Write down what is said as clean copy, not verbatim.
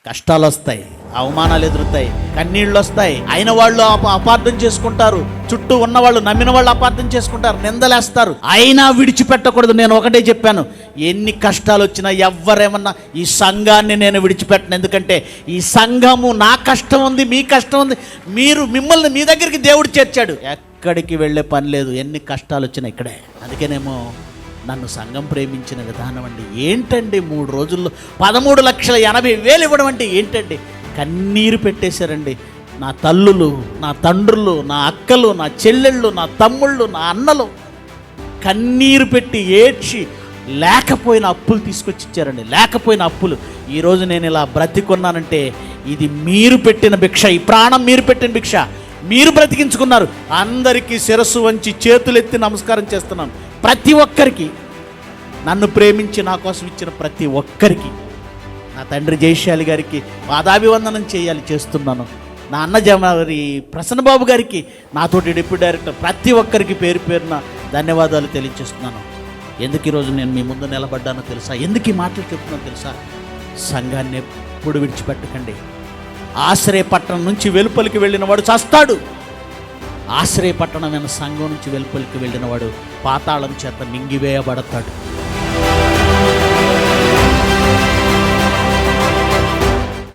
కష్టాలు వస్తాయి, అవమానాలు ఎదురుతాయి, కన్నీళ్ళు వస్తాయి. అయిన వాళ్ళు అపార్థం చేసుకుంటారు, చుట్టూ ఉన్న వాళ్ళు నమ్మిన వాళ్ళు అపార్థం చేసుకుంటారు, నిందలేస్తారు. అయినా విడిచిపెట్టకూడదు. నేను ఒకటే చెప్పాను, ఎన్ని కష్టాలు వచ్చినా ఎవ్వరేమన్నా ఈ సంఘాన్ని నేను విడిచిపెట్టను. ఎందుకంటే ఈ సంఘము నా కష్టం ఉంది, మీ కష్టం ఉంది, మిమ్మల్ని మీ దగ్గరికి దేవుడు చేర్చాడు. ఎక్కడికి వెళ్ళే పని లేదు. ఎన్ని కష్టాలు వచ్చినా ఇక్కడే. అందుకేనేమో నన్ను సంఘం ప్రేమించిన విధానం అండి. ఏంటండి 3 రోజుల్లో 13,80,000 ఇవ్వడం అంటే ఏంటండి? కన్నీరు పెట్టేశారండి. నా తల్లులు, నా తండ్రులు, నా అక్కలు, నా చెల్లెళ్ళు, నా తమ్ముళ్ళు, నా అన్నలు కన్నీరు పెట్టి ఏడ్చి లేకపోయిన అప్పులు తీసుకొచ్చి ఇచ్చారండి. లేకపోయిన అప్పులు. ఈరోజు నేను ఇలా బ్రతికున్నానంటే ఇది మీరు పెట్టిన భిక్ష. ఈ ప్రాణం మీరు పెట్టిన భిక్ష. మీరు బ్రతికించుకున్నారు. అందరికీ శిరస్సు వంచి చేతులెత్తి నమస్కారం చేస్తున్నాను. ప్రతి ఒక్కరికి, నన్ను ప్రేమించి నా కోసం ఇచ్చిన ప్రతి ఒక్కరికి, నా తండ్రి జయశాలి గారికి పాదాభివందనం చేస్తున్నాను. నా అన్న జమరి ప్రసన్నబాబు గారికి, నాతోటి డిప్యూటీ డైరెక్టర్, ప్రతి ఒక్కరికి పేరు పేరున ధన్యవాదాలు తెలియజేస్తున్నాను. ఎందుకు ఈరోజు నేను మీ ముందు నిలబడ్డానో తెలుసా? ఎందుకు ఈ మాటలు చెప్తున్నానో తెలుసా? సంఘాన్ని ఎప్పుడు విడిచిపెట్టకండి. ఆశ్రయపట్టణం నుంచి వెలుపలికి వెళ్ళిన వాడు చస్తాడు. ఆశ్రయపట్టణమైన సంఘం నుంచి వెలుపలికి వెళ్ళిన వాడు పాతాళం చేత మింగివేయబడతాడు.